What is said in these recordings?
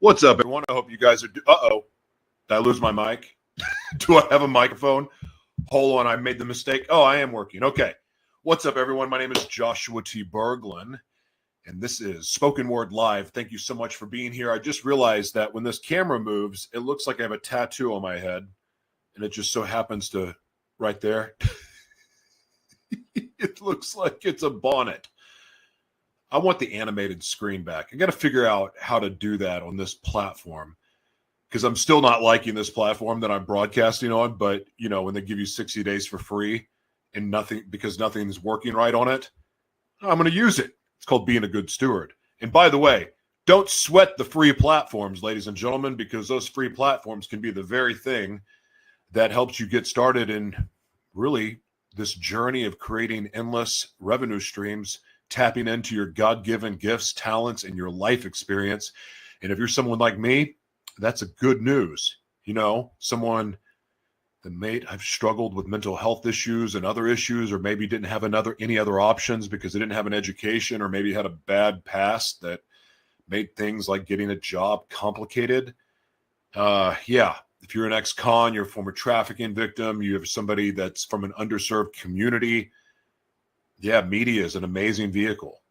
What's up, everyone? I hope you guys are uh-oh. Did I lose my mic? Do I have a microphone? Hold on, I made the mistake. Oh, I am working. Okay. What's up, everyone? My name is Joshua T. Berglan, and this is Spoken Word Live. Thank you so much for being here. I just realized that when this camera moves, it looks like I have a tattoo on my head, and it just so happens to right there. It looks like it's a bonnet. I want the animated screen back. I got to figure out how to do that on this platform because I'm still not liking this platform that I'm broadcasting on. But, you know, when they give you 60 days for free and nothing because nothing's working right on it, I'm going to use it. It's called being a good steward. And by the way, don't sweat the free platforms, ladies and gentlemen, because those free platforms can be the very thing that helps you get started in really this journey of creating endless revenue streams, tapping into your God-given gifts, talents, and your life experience. And if you're someone like me, that's a good news. You know, someone that may have struggled with mental health issues and other issues, or maybe didn't have any other options because they didn't have an education, or maybe had a bad past that made things like getting a job complicated. Yeah, if you're an ex-con, you're a former trafficking victim, you have somebody that's from an underserved community, yeah, media is an amazing vehicle.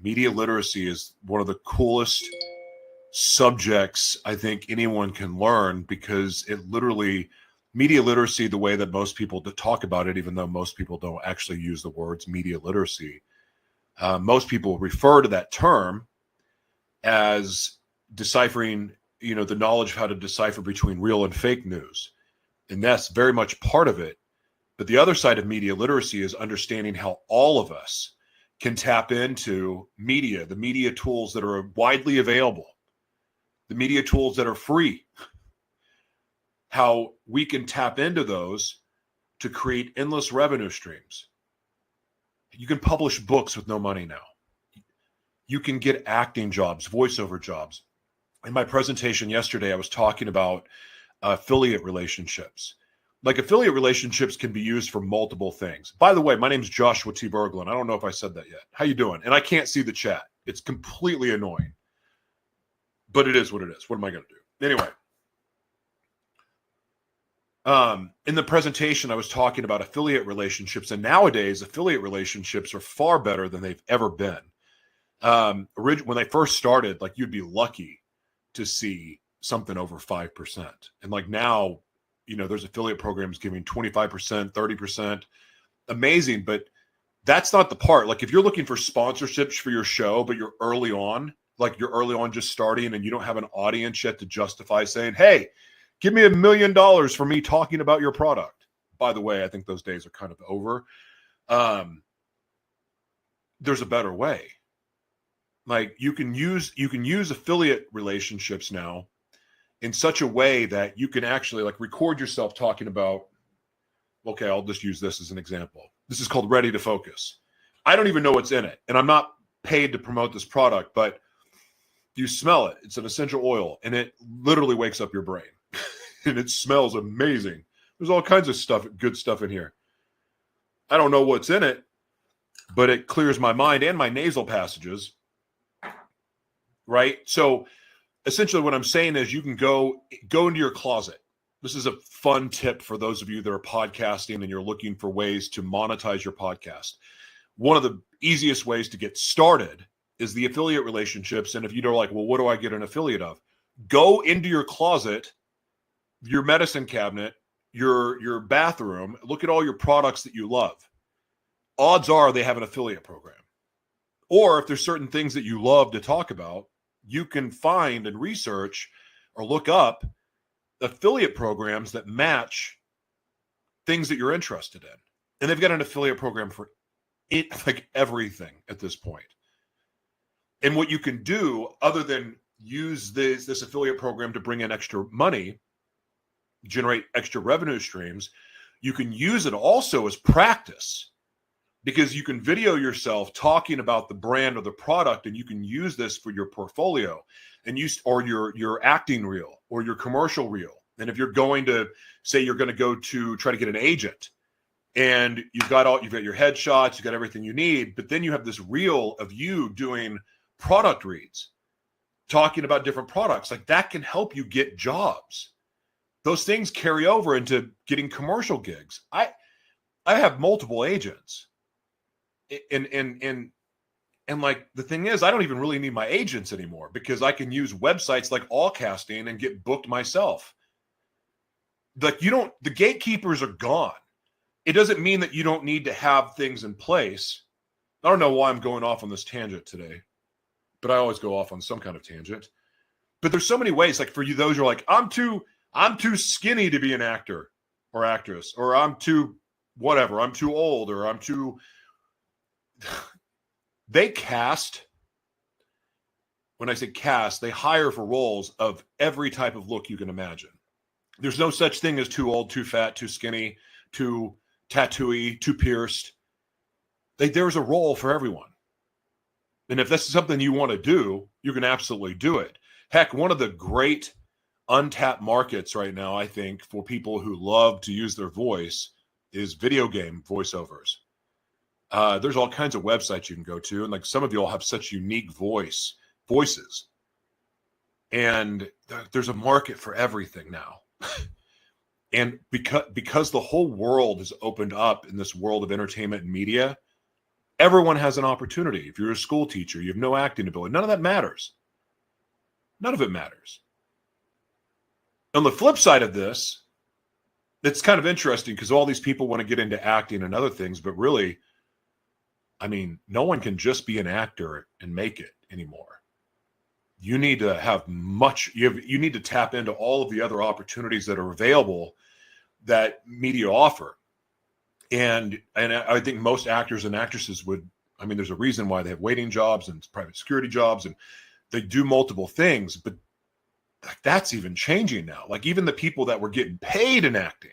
Media literacy is one of the coolest subjects I think anyone can learn because it literally, media literacy, the way that most people talk about it, even though most people don't actually use the words media literacy, most people refer to that term as deciphering, you know, the knowledge of how to decipher between real and fake news. And that's very much part of it. But the other side of media literacy is understanding how all of us can tap into media, the media tools that are widely available, the media tools that are free, how we can tap into those to create endless revenue streams. You can publish books with no money now. You can get acting jobs, voiceover jobs. In my presentation yesterday, I was talking about affiliate relationships. Like affiliate relationships can be used for multiple things. By the way, my name is Joshua T. Berglan. I don't know if I said that yet. How you doing? And I can't see the chat. It's completely annoying. But it is what it is. What am I going to do? Anyway. In the presentation, I was talking about affiliate relationships. And nowadays, affiliate relationships are far better than they've ever been. When they first started, like you'd be lucky to see something over 5%. And like now, you know, there's affiliate programs giving 25%, 30%. Amazing. But that's not the part. Like if you're looking for sponsorships for your show, but you're early on just starting and you don't have an audience yet to justify saying, hey, give me $1 million for me talking about your product. By the way, I think those days are kind of over. There's a better way. Like you can use affiliate relationships now in such a way that you can actually like record yourself talking about, okay, I'll just use this as an example. This is called Ready to Focus. I don't even know what's in it. And I'm not paid to promote this product, but you smell it. It's an essential oil and it literally wakes up your brain and it smells amazing. There's all kinds of stuff, good stuff in here. I don't know what's in it, but it clears my mind and my nasal passages. Right? So essentially what I'm saying is you can go into your closet. This is a fun tip for those of you that are podcasting and you're looking for ways to monetize your podcast. One of the easiest ways to get started is the affiliate relationships. And if you're like, well, what do I get an affiliate of? Go into your closet, your medicine cabinet, your bathroom, look at all your products that you love. Odds are they have an affiliate program. Or if there's certain things that you love to talk about, you can find and research or look up affiliate programs that match things that you're interested in. And they've got an affiliate program for it, like everything at this point. And what you can do other than use this affiliate program to bring in extra money, generate extra revenue streams, you can use it also as practice. Because you can video yourself talking about the brand or the product, and you can use this for your portfolio and or your acting reel or your commercial reel. And if you're going to say you're going to go to try to get an agent and you've got your headshots, you've got everything you need, but then you have this reel of you doing product reads. talking about different products. Like that can help you get jobs. Those things carry over into getting commercial gigs. I have multiple agents. And like the thing is, I don't even really need my agents anymore because I can use websites like Allcasting and get booked myself. Like the gatekeepers are gone. It doesn't mean that you don't need to have things in place. I don't know why I'm going off on this tangent today, but I always go off on some kind of tangent. But there's so many ways. Like for you, those who are like, I'm too skinny to be an actor or actress, or I'm too whatever, I'm too old, or I'm too. They cast. When I say cast, they hire for roles of every type of look you can imagine. There's no such thing as too old, too fat, too skinny, too tattooy, too pierced. There's a role for everyone. And if this is something you want to do, you can absolutely do it. Heck, one of the great untapped markets right now, I think, for people who love to use their voice is video game voiceovers. There's all kinds of websites you can go to. And like some of you all have such unique voices. And there's a market for everything now. And because the whole world is opened up in this world of entertainment and media, everyone has an opportunity. If you're a school teacher, you have no acting ability. None of that matters. None of it matters. On the flip side of this, it's kind of interesting because all these people want to get into acting and other things, but really, I mean, no one can just be an actor and make it anymore. You need to have you need to tap into all of the other opportunities that are available that media offer. And I think most actors and actresses would, I mean, there's a reason why they have waiting jobs and private security jobs and they do multiple things, but that's even changing now. Like even the people that were getting paid in acting,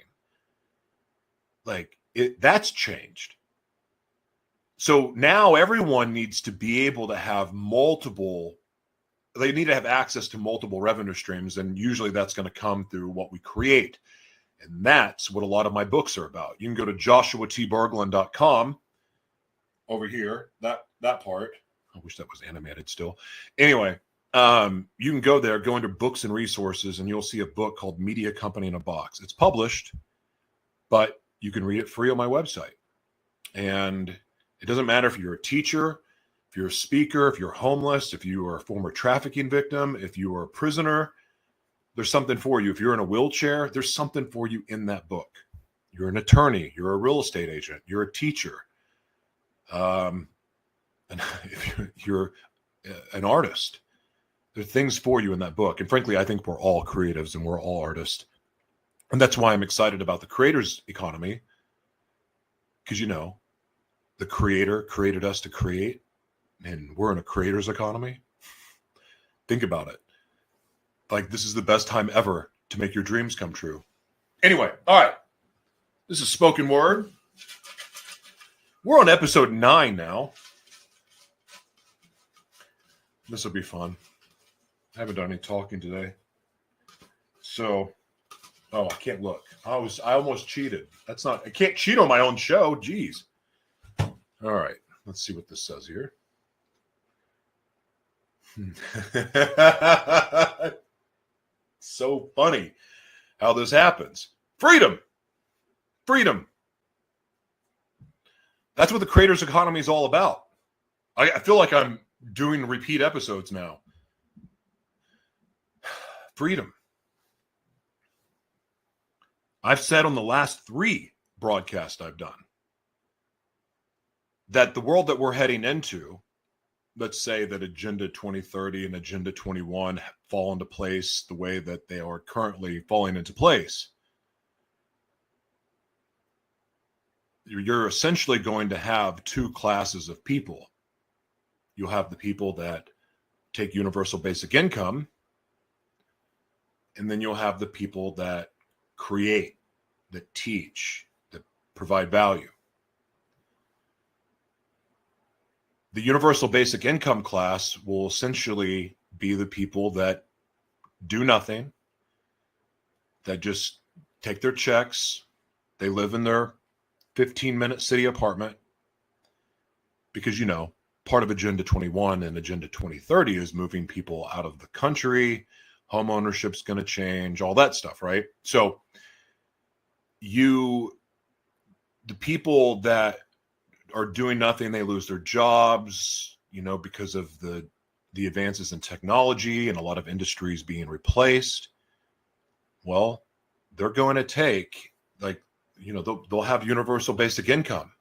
that's changed. So now everyone needs to be able to have they need to have access to multiple revenue streams. And usually that's going to come through what we create. And that's what a lot of my books are about. You can go to joshuatberglan.com over here, that part. I wish that was animated still. Anyway, you can go there, go into books and resources, and you'll see a book called Media Company in a Box. It's published, but you can read it free on my website. And it doesn't matter if you're a teacher, if you're a speaker, if you're homeless, if you are a former trafficking victim, if you are a prisoner, there's something for you. If you're in a wheelchair, there's something for you in that book. You're an attorney, you're a real estate agent, you're a teacher. And if you're an artist, there are things for you in that book. And frankly, I think we're all creatives and we're all artists. And that's why I'm excited about the creators economy. Because, the creator created us to create. And we're in a creators economy. Think about it. Like, this is the best time ever to make your dreams come true. Anyway, all right. This is Spoken Word. We're on episode 9 now. This will be fun. I haven't done any talking today. So, I can't look. I almost cheated. I can't cheat on my own show. Jeez. All right. Let's see what this says here. So funny how this happens. Freedom. That's what the creators economy is all about. I feel like I'm doing repeat episodes now. Freedom. I've said on the last 3 broadcasts I've done that the world that we're heading into, let's say that Agenda 2030 and Agenda 21 fall into place the way that they are currently falling into place. You're essentially going to have 2 classes of people. You'll have the people that take universal basic income, and then you'll have the people that create, that teach, that provide value. The universal basic income class will essentially be the people that do nothing, that just take their checks. They live in their 15-minute city apartment because, part of Agenda 21 and Agenda 2030 is moving people out of the country. Home ownership's going to change, all that stuff, right? So the people that are doing nothing, they lose their jobs, because of the advances in technology and a lot of industries being replaced. Well, they're going to take, they'll have universal basic income.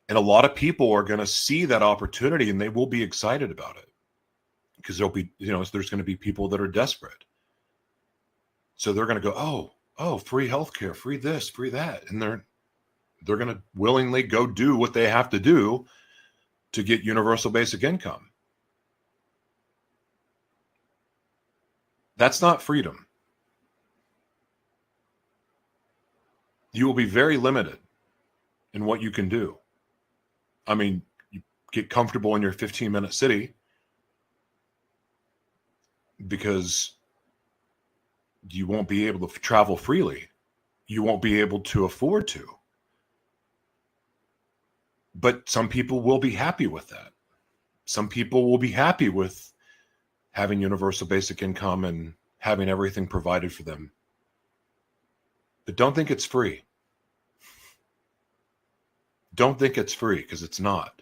And a lot of people are going to see that opportunity and they will be excited about it, because there'll be, there's going to be people that are desperate. So they're going to go, oh, free healthcare, free this, free that. And they're going to willingly go do what they have to do to get universal basic income. That's not freedom. You will be very limited in what you can do. I mean, you get comfortable in your 15-minute city because you won't be able to travel freely. You won't be able to afford to. But some people will be happy with that. Some people will be happy with having universal basic income and having everything provided for them. But don't think it's free. Don't think it's free, because it's not.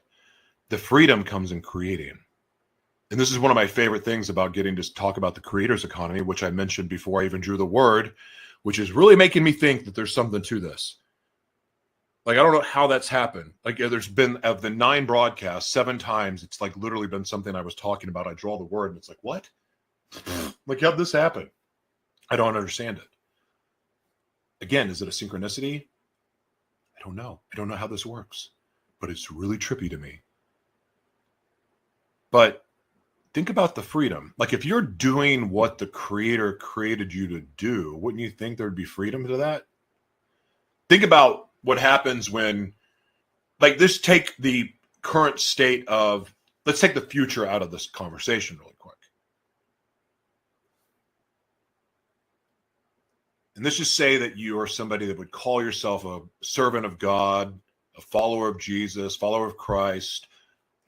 The freedom comes in creating. And this is one of my favorite things about getting to talk about the creator's economy, which I mentioned before I even drew the word, which is really making me think that there's something to this. Like, I don't know how that's happened. Like, there's been, of the 9 broadcasts, 7 times, it's like literally been something I was talking about. I draw the word and it's like, what? Like, how'd this happen? I don't understand it. Again, is it a synchronicity? I don't know. I don't know how this works, but it's really trippy to me. But think about the freedom. Like, if you're doing what the creator created you to do, wouldn't you think there'd be freedom to that? Think about what happens when, like, let's take the current state of, let's take the future out of this conversation really quick. And let's just say that you are somebody that would call yourself a servant of God, a follower of Jesus, follower of Christ,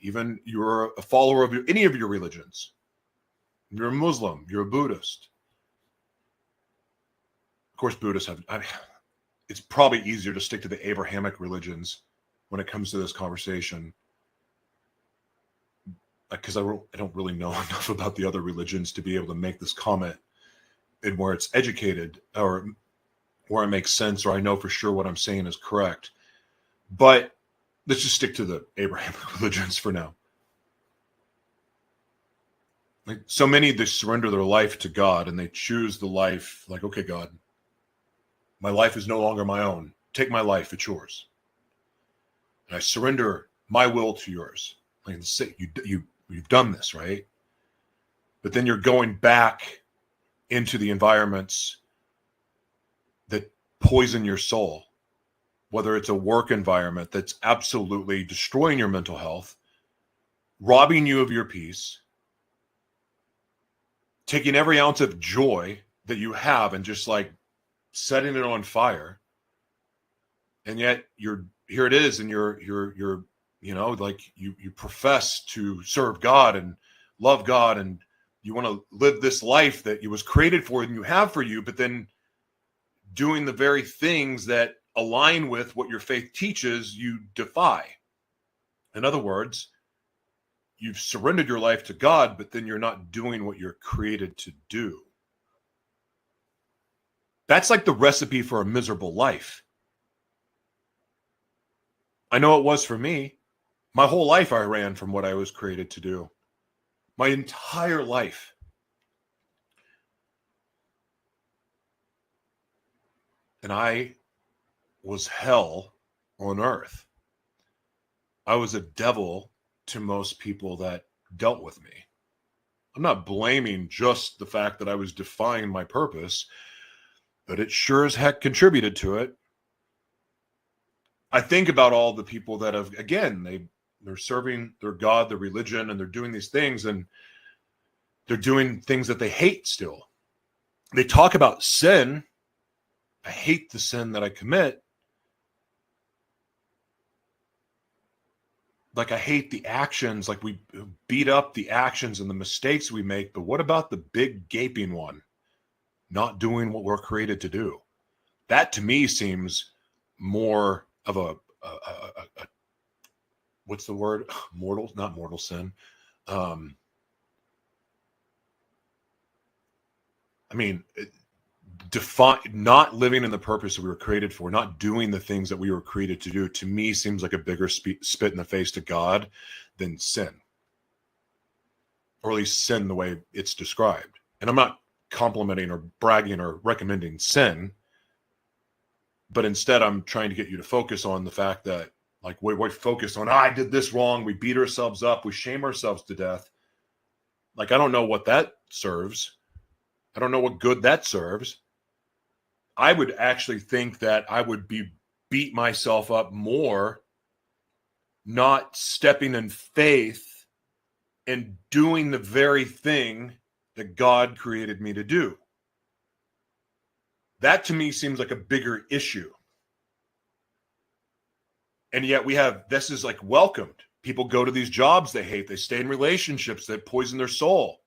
even you're a follower of any of your religions. You're a Muslim, you're a Buddhist. Of course, Buddhists it's probably easier to stick to the Abrahamic religions when it comes to this conversation, because I don't really know enough about the other religions to be able to make this comment, and where it's educated or where it makes sense, or I know for sure what I'm saying is correct. But let's just stick to the Abrahamic religions for now. Like, so many, they surrender their life to God and they choose the life like, okay, God, my life is no longer my own. Take my life, it's yours. And I surrender my will to yours. Like, say, you've done this, right? But then you're going back into the environments that poison your soul, whether it's a work environment that's absolutely destroying your mental health, robbing you of your peace, taking every ounce of joy that you have and just like setting it on fire. And yet here it is, and you're like you profess to serve God and love God, and you want to live this life that it was created for and you have for you, but then doing the very things that align with what your faith teaches, you defy. In other words, you've surrendered your life to God, but then you're not doing what you're created to do. That's like the recipe for a miserable life. I know it was for me. My whole life I ran from what I was created to do. My entire life. And I was hell on earth. I was a devil to most people that dealt with me. I'm not blaming just the fact that I was defying my purpose, but it sure as heck contributed to it. I think about all the people that have, again, they're serving their God, their religion, and they're doing these things, and they're doing things that they hate still. They talk about sin. I hate the sin that I commit. like I hate the actions, like we beat up the actions and the mistakes we make, but what about the big gaping one? Not doing what we're created to do. That to me seems more of a what's the word? Not mortal sin. I mean, define not living in the purpose that we were created for, not doing the things that we were created to do, to me seems like a bigger spit in the face to God than sin, or at least sin the way it's described. And I'm not complimenting or bragging or recommending sin, but instead I'm trying to get you to focus on the fact that, like, we focus on, I did this wrong, we beat ourselves up, we shame ourselves to death. Like, I don't know what that serves. I don't know what good that serves. I would actually think that I would beat myself up more, not stepping in faith and doing the very thing that God created me to do. That to me seems like a bigger issue. And yet this is like welcomed. People go to these jobs they hate. They stay in relationships that poison their soul.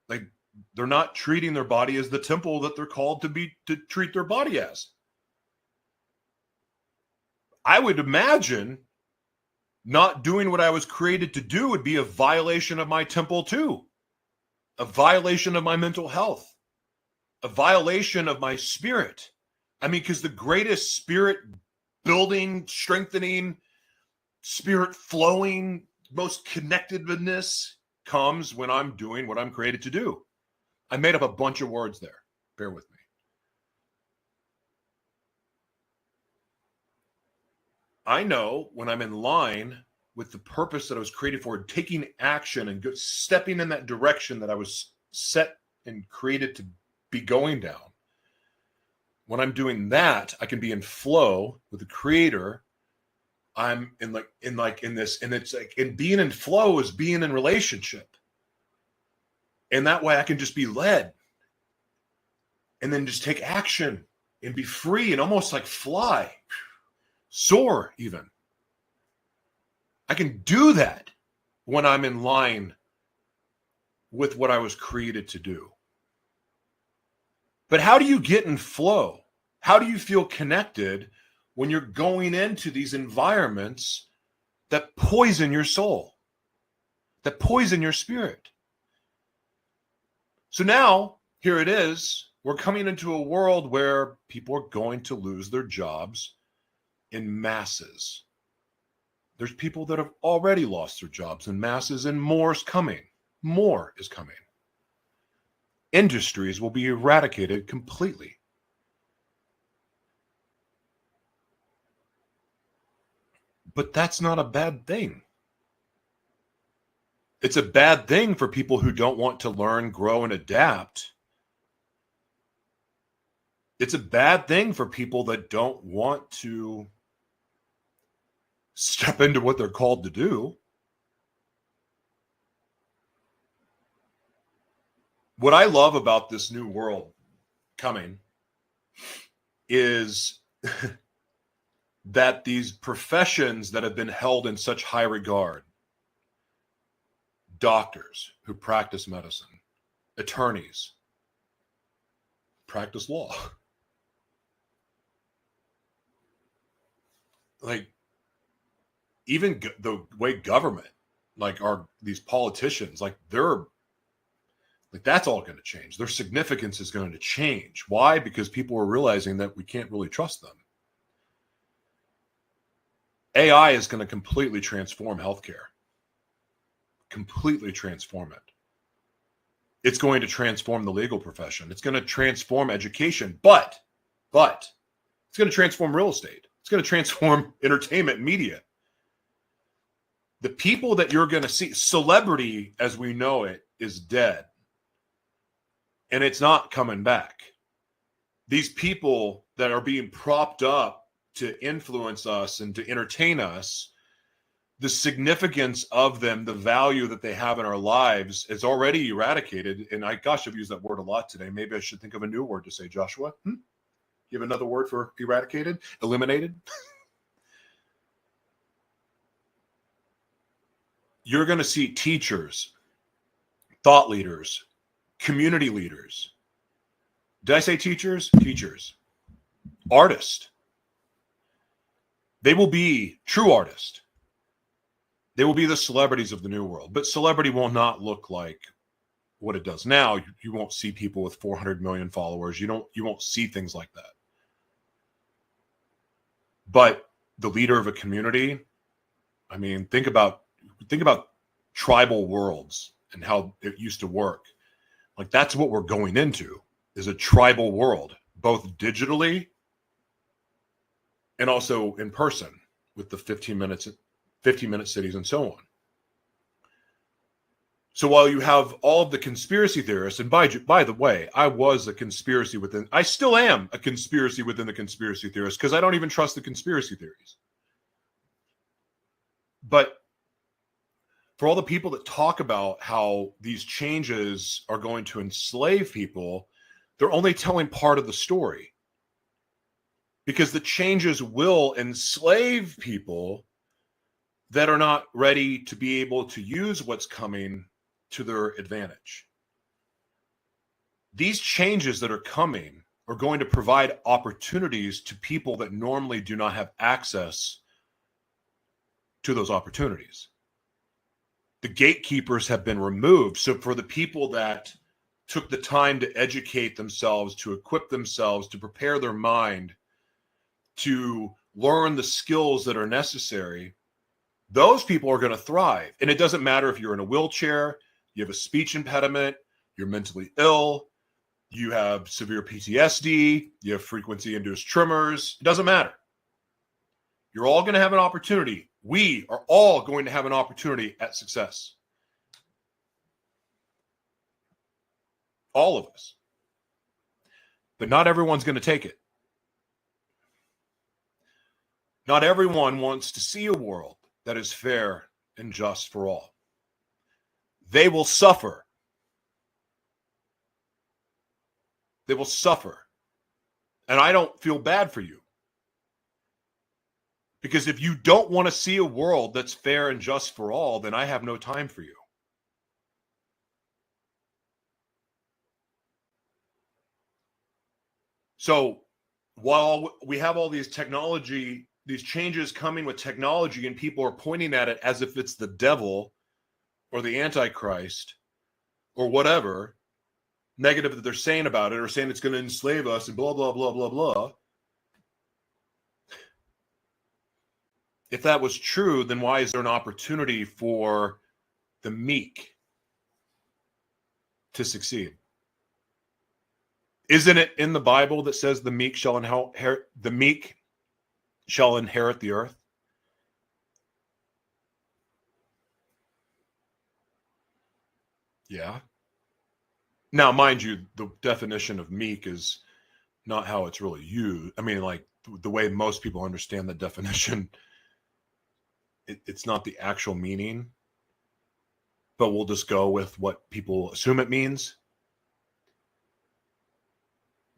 Like, they're not treating their body as the temple that they're called to treat their body as. I would imagine not doing what I was created to do would be a violation of my temple too. A violation of my mental health. A violation of my spirit. I mean, because the greatest spirit building, strengthening, spirit flowing, most connectedness comes when I'm doing what I'm created to do. I made up a bunch of words there. Bear with me. I know when I'm in line with the purpose that I was created for, taking action and stepping in that direction that I was set and created to be going down. When I'm doing that, I can be in flow with the Creator. I'm in this, and it's like, and being in flow is being in relationship. And that way I can just be led and then just take action and be free and almost like fly, soar even. I can do that when I'm in line with what I was created to do. But how do you get in flow? How do you feel connected when you're going into these environments that poison your soul, that poison your spirit? So now, here it is. We're coming into a world where people are going to lose their jobs in masses. There's people that have already lost their jobs in masses, and more is coming. More is coming. Industries will be eradicated completely. But that's not a bad thing. It's a bad thing for people who don't want to learn, grow, and adapt. It's a bad thing for people that don't want to step into what they're called to do. What I love about this new world coming is that these professions that have been held in such high regard, doctors who practice medicine, attorneys, practice law, like even the way government, like these politicians, like that's all going to change. Their significance is going to change. Why? Because people are realizing that we can't really trust them. AI is going to completely transform healthcare. Completely transform it. It's going to transform the legal profession. It's going to transform education, but it's going to transform real estate. It's going to transform entertainment and media. The people that you're going to see, celebrity as we know it is dead. And it's not coming back. These people that are being propped up to influence us and to entertain us, the significance of them, the value that they have in our lives is already eradicated. And I've used that word a lot today. Maybe I should think of a new word to say, Joshua. You have another word for eradicated? Eliminated? you're going to see teachers, thought leaders, community leaders. Did I say teachers? Teachers. Artists. They will be true artists. They will be the celebrities of the new world. But celebrity will not look like what it does now. You won't see people with 400 million followers. You won't see things like that. But the leader of a community, I mean, think about tribal worlds and how it used to work. Like, that's what we're going into, is a tribal world, both digitally and also in person, with the 15-minute cities and so on. So while you have all of the conspiracy theorists, and by the way, I still am a conspiracy within the conspiracy theorists, because I don't even trust the conspiracy theories. But for all the people that talk about how these changes are going to enslave people, they're only telling part of the story. Because the changes will enslave people that are not ready to be able to use what's coming to their advantage. These changes that are coming are going to provide opportunities to people that normally do not have access to those opportunities. The gatekeepers have been removed. So for the people that took the time to educate themselves, to equip themselves, to prepare their mind, to learn the skills that are necessary, those people are going to thrive. And it doesn't matter if you're in a wheelchair, you have a speech impediment, you're mentally ill, you have severe PTSD, you have frequency-induced tremors. It doesn't matter. You're all going to have an opportunity. We are all going to have an opportunity at success. All of us. But not everyone's going to take it. Not everyone wants to see a world that is fair and just for all. They will suffer. They will suffer. And I don't feel bad for you. Because if you don't want to see a world that's fair and just for all, then I have no time for you. So while we have all these changes coming with technology, and people are pointing at it as if it's the devil or the Antichrist or whatever negative that they're saying about it, or saying it's going to enslave us and blah, blah, blah, blah, blah. If that was true, then why is there an opportunity for the meek to succeed? Isn't it in the Bible that says the meek shall inherit the earth? Yeah. Now, mind you, the definition of meek is not how it's really used. I mean, like, the way most people understand the definition, it's not the actual meaning, but we'll just go with what people assume it means.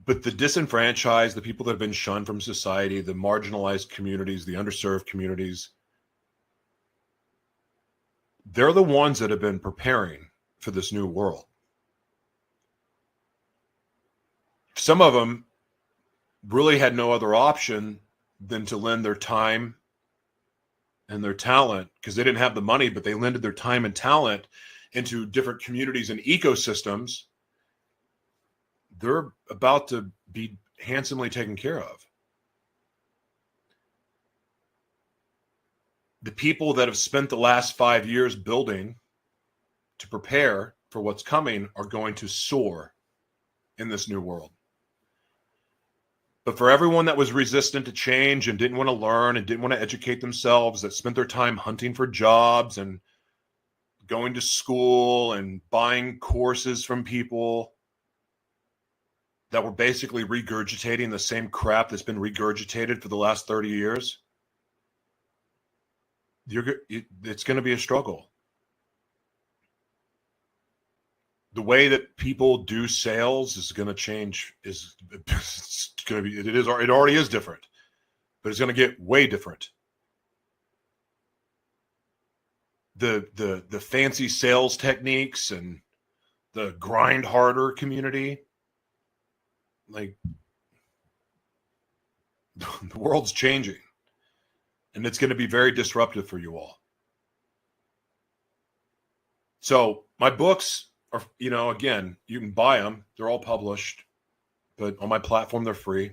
But the disenfranchised, the people that have been shunned from society, the marginalized communities, the underserved communities, they're the ones that have been preparing for this new world. Some of them really had no other option than to lend their time and their talent, because they didn't have the money, but they lended their time and talent into different communities and ecosystems. They're about to be handsomely taken care of. The people that have spent the last 5 years building to prepare for what's coming are going to soar in this new world. But for everyone that was resistant to change and didn't want to learn and didn't want to educate themselves, that spent their time hunting for jobs and going to school and buying courses from people that were basically regurgitating the same crap that's been regurgitated for the last 30 years, it's going to be a struggle. The way that people do sales is going to change. It already is different, but it's going to get way different. the fancy sales techniques and the grind harder community. Like, the world's changing, and it's going to be very disruptive for you all. So my books are, again, you can buy them. They're all published, but on my platform, they're free.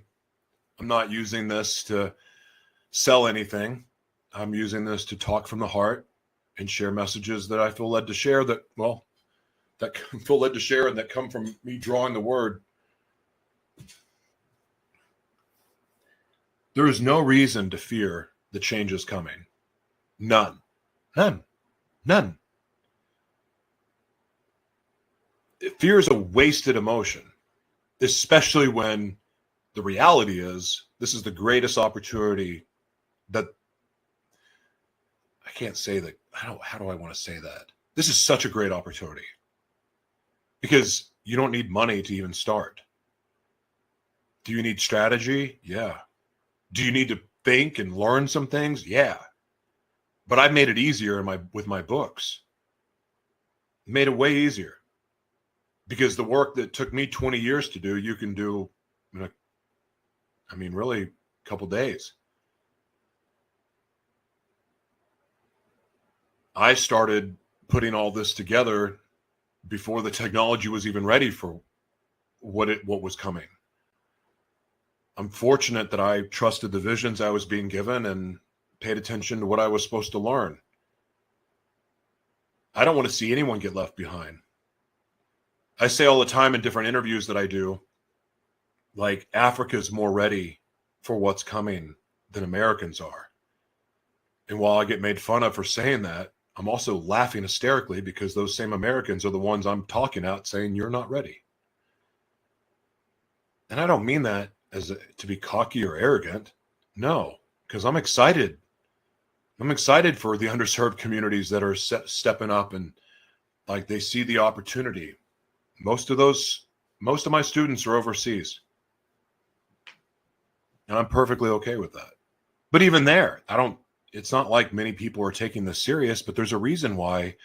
I'm not using this to sell anything. I'm using this to talk from the heart and share messages that I feel led to share that feel led to share and that come from me drawing the word. There is no reason to fear the changes coming. None. Fear is a wasted emotion, especially when the reality is this is the greatest opportunity that I can't say that. How do I want to say that? This is such a great opportunity because you don't need money to even start. Do you need strategy? Yeah. Do you need to think and learn some things? Yeah. But I've made it easier with my books. Made it way easier. Because the work that took me 20 years to do, you can do really a couple days. I started putting all this together before the technology was even ready for what was coming. I'm fortunate that I trusted the visions I was being given and paid attention to what I was supposed to learn. I don't want to see anyone get left behind. I say all the time in different interviews that I do, like, Africa is more ready for what's coming than Americans are. And while I get made fun of for saying that, I'm also laughing hysterically because those same Americans are the ones I'm talking out saying you're not ready. And I don't mean that to be cocky or arrogant. No, because I'm excited. I'm excited for the underserved communities that are stepping up and like they see the opportunity. Most of my students are overseas. And I'm perfectly okay with that. But even there, it's not like many people are taking this serious, but there's a reason why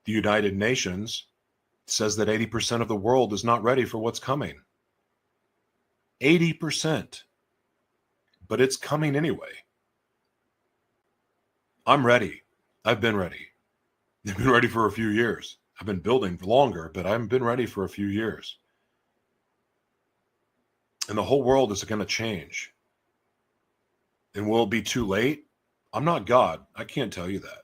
the United Nations says that 80% of the world is not ready for what's coming. 80%. But it's coming anyway. I'm ready. I've been ready. I've been ready for a few years. I've been building longer, but I've been ready for a few years. And the whole world is going to change. And will it be too late? I'm not God. I can't tell you that.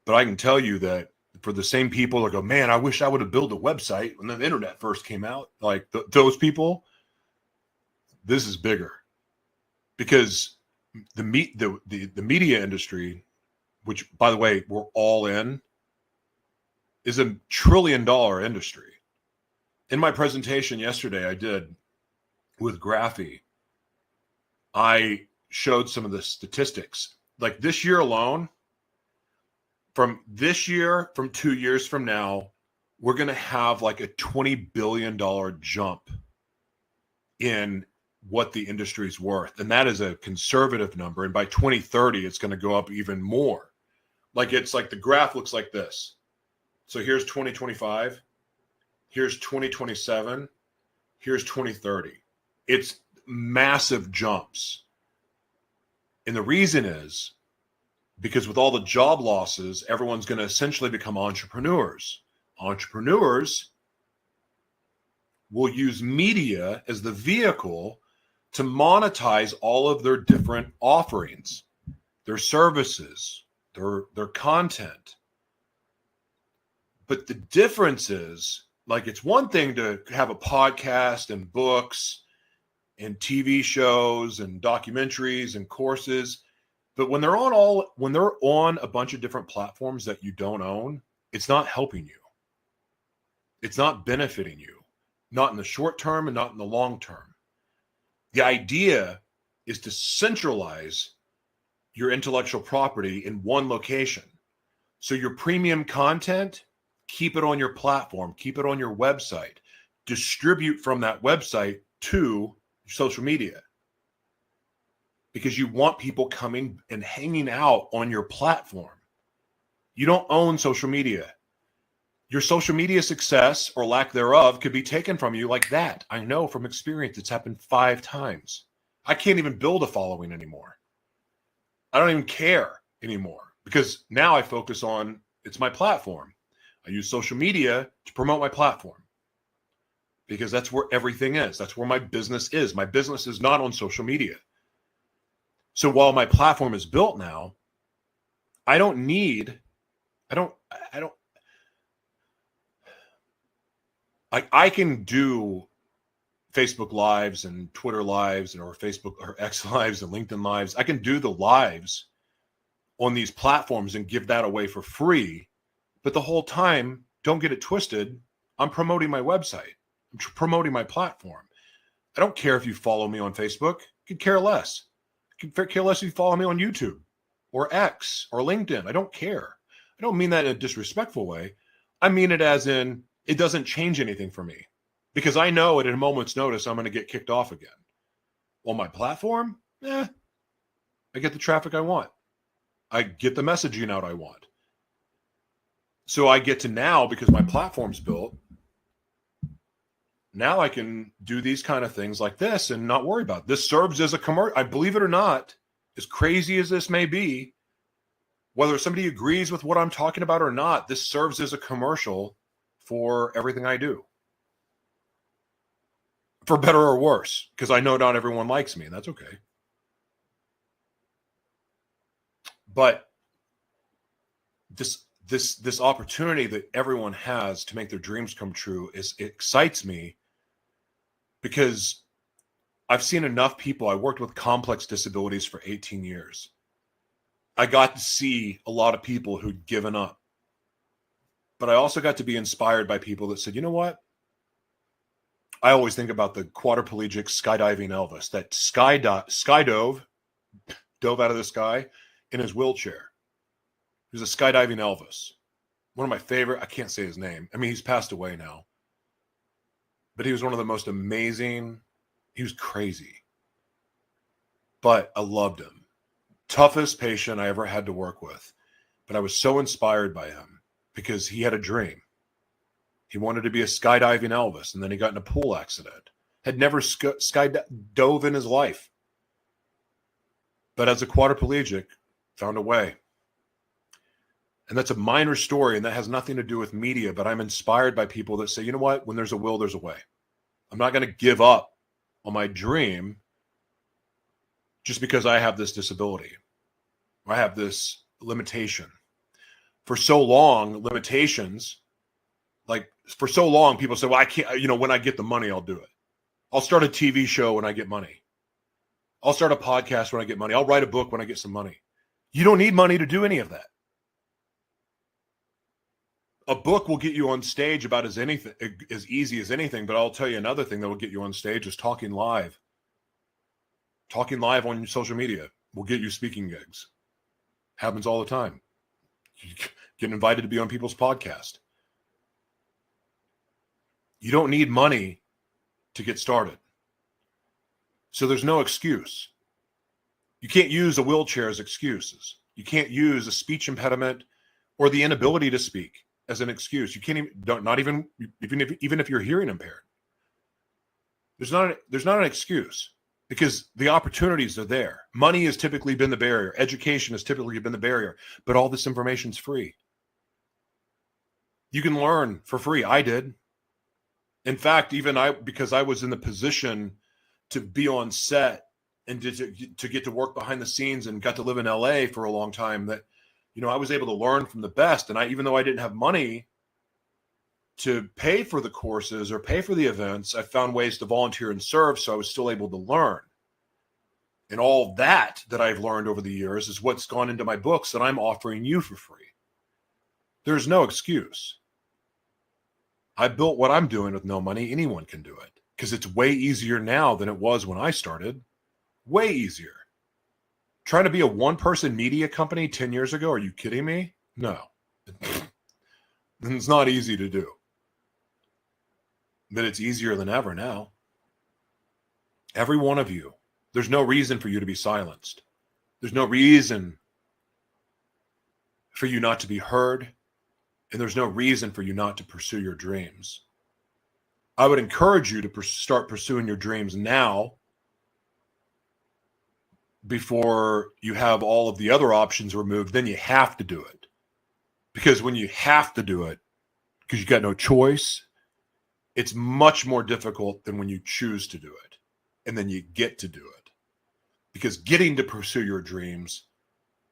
But I can tell you that for the same people that go, man, I wish I would have built a website when the internet first came out, like those people, this is bigger. Because the media industry, which, by the way, we're all in, is $1 trillion industry. In my presentation yesterday I did with Graphy, I showed some of the statistics. Like this year alone, from 2 years from now, we're going to have like a $20 billion jump in what the industry is worth. And that is a conservative number. And by 2030, it's going to go up even more. Like it's like the graph looks like this. So here's 2025, here's 2027, here's 2030. It's massive jumps. And the reason is because with all the job losses, everyone's going to essentially become entrepreneurs. Entrepreneurs will use media as the vehicle to monetize all of their different offerings, their services, their content. But the difference is, like, it's one thing to have a podcast and books and TV shows and documentaries and courses, but when they're on a bunch of different platforms that you don't own, it's not helping you. It's not benefiting you, not in the short term and not in the long term. The idea is to centralize your intellectual property in one location. So your premium content, keep it on your platform, keep it on your website, distribute from that website to social media. Because you want people coming and hanging out on your platform. You don't own social media. Your social media success or lack thereof could be taken from you like that. I know from experience it's happened 5 times. I can't even build a following anymore. I don't even care anymore because now I focus on it's my platform. I use social media to promote my platform because that's where everything is. That's where my business is. My business is not on social media. So while my platform is built now, I don't I can do Facebook lives and Twitter lives or Facebook or X lives and LinkedIn lives. I can do the lives on these platforms and give that away for free. But the whole time, don't get it twisted. I'm promoting my website. I'm promoting my platform. I don't care if you follow me on Facebook. I could care less. I could care less if you follow me on YouTube or X or LinkedIn. I don't care. I don't mean that in a disrespectful way. I mean it as in it doesn't change anything for me because I know at a moment's notice I'm going to get kicked off again. On my platform, I get the traffic I want. I get the messaging out I want. So I get to now, because my platform's built, now I can do these kind of things like this and not worry about it. This serves as a commercial. I believe it or not, as crazy as this may be, whether somebody agrees with what I'm talking about or not, this serves as a commercial for everything I do. For better or worse, because I know not everyone likes me, and that's okay. But this opportunity that everyone has to make their dreams come true it excites me because I've seen enough people. I worked with complex disabilities for 18 years. I got to see a lot of people who'd given up. But I also got to be inspired by people that said, you know what? I always think about the quadriplegic skydiving Elvis that dove out of the sky in his wheelchair. He was a skydiving Elvis. One of my favorite, I can't say his name. I mean, he's passed away now. But he was one of the most amazing. He was crazy. But I loved him. Toughest patient I ever had to work with. But I was so inspired by him because he had a dream. He wanted to be a skydiving Elvis, and then he got in a pool accident. Had never skydove in his life. But as a quadriplegic, found a way. And that's a minor story, and that has nothing to do with media, but I'm inspired by people that say, you know what? When there's a will, there's a way. I'm not going to give up on my dream just because I have this disability. I have this limitation. For so long, for so long, people say, well, I can't, when I get the money, I'll do it. I'll start a TV show when I get money. I'll start a podcast when I get money. I'll write a book when I get some money. You don't need money to do any of that. A book will get you on stage about as easy as anything, but I'll tell you another thing that will get you on stage is talking live. Talking live on social media will get you speaking gigs. Happens all the time. You get invited to be on people's podcast. You don't need money to get started. So there's no excuse. You can't use a wheelchair as excuses. You can't use a speech impediment or the inability to speak as an excuse. You can't even if you're hearing impaired. There's not an excuse because the opportunities are there. Money has typically been the barrier. Education has typically been the barrier, but all this information is free. You can learn for free. I did. In fact, because I was in the position to be on set and to get to work behind the scenes and got to live in LA for a long time, that I was able to learn from the best. And even though I didn't have money to pay for the courses or pay for the events, I found ways to volunteer and serve, so I was still able to learn. And all that I've learned over the years is what's gone into my books that I'm offering you for free. There's no excuse. I built what I'm doing with no money. Anyone can do it because it's way easier now than it was when I started. Way easier. Trying to be a one-person media company 10 years ago, are you kidding me? No. It's not easy to do. But it's easier than ever now. Every one of you. There's no reason for you to be silenced. There's no reason for you not to be heard, and there's no reason for you not to pursue your dreams. I would encourage you to start pursuing your dreams now before you have all of the other options removed. Then you have to do it. Because when you have to do it, because you got no choice, it's much more difficult than when you choose to do it. And then you get to do it. Because getting to pursue your dreams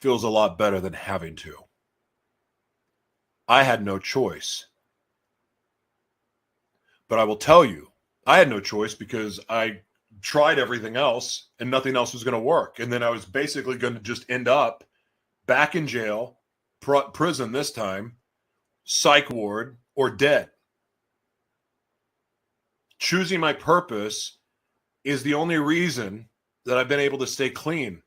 feels a lot better than having to. I had no choice. But I will tell you, I had no choice because I tried everything else and nothing else was going to work. And then I was basically going to just end up back in jail, prison this time, psych ward, or dead. Choosing my purpose is the only reason that I've been able to stay clean.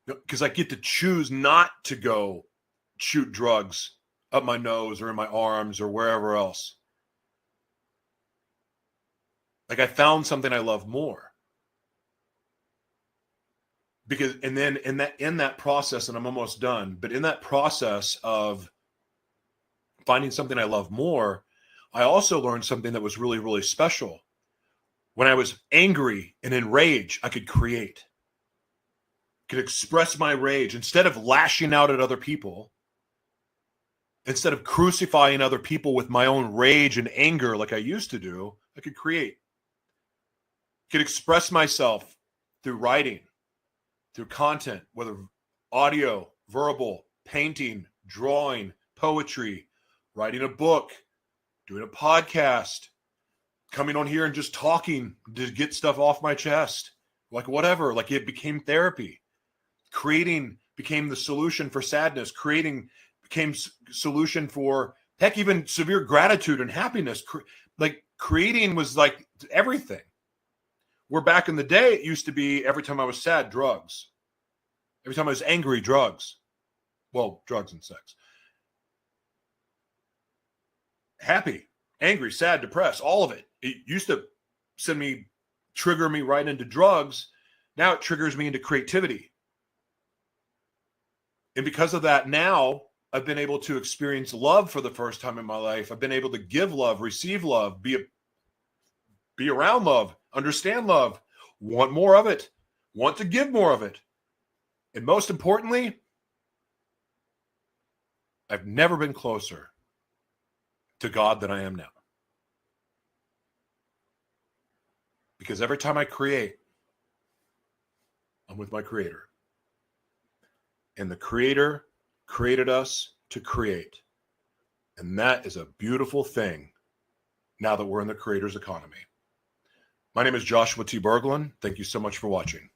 Because I get to choose not to go shoot drugs up my nose or in my arms or wherever else. Like I found something I love more. Because, and then in that process, and I'm almost done, but in that process of finding something I love more, I also learned something that was really, really special. When I was angry and in rage, I could create, could express my rage instead of lashing out at other people, instead of crucifying other people with my own rage and anger like I used to do. I could create, could express myself through writing, through content, whether audio, verbal, painting, drawing, poetry, writing a book, doing a podcast, coming on here and just talking to get stuff off my chest, like whatever, like it became therapy. Creating became the solution for sadness. Creating became solution for, heck, even severe gratitude and happiness. Like creating was like everything. Where back in the day, it used to be every time I was sad, drugs. Every time I was angry, drugs. Well, drugs and sex. Happy, angry, sad, depressed, all of it. It used to trigger me right into drugs. Now it triggers me into creativity. And because of that, now I've been able to experience love for the first time in my life. I've been able to give love, receive love, be around love, understand love, want more of it, want to give more of it. And most importantly, I've never been closer to God than I am now. Because every time I create, I'm with my Creator. And the Creator created us to create. And that is a beautiful thing now that we're in the Creator's economy. My name is Joshua T. Berglan. Thank you so much for watching.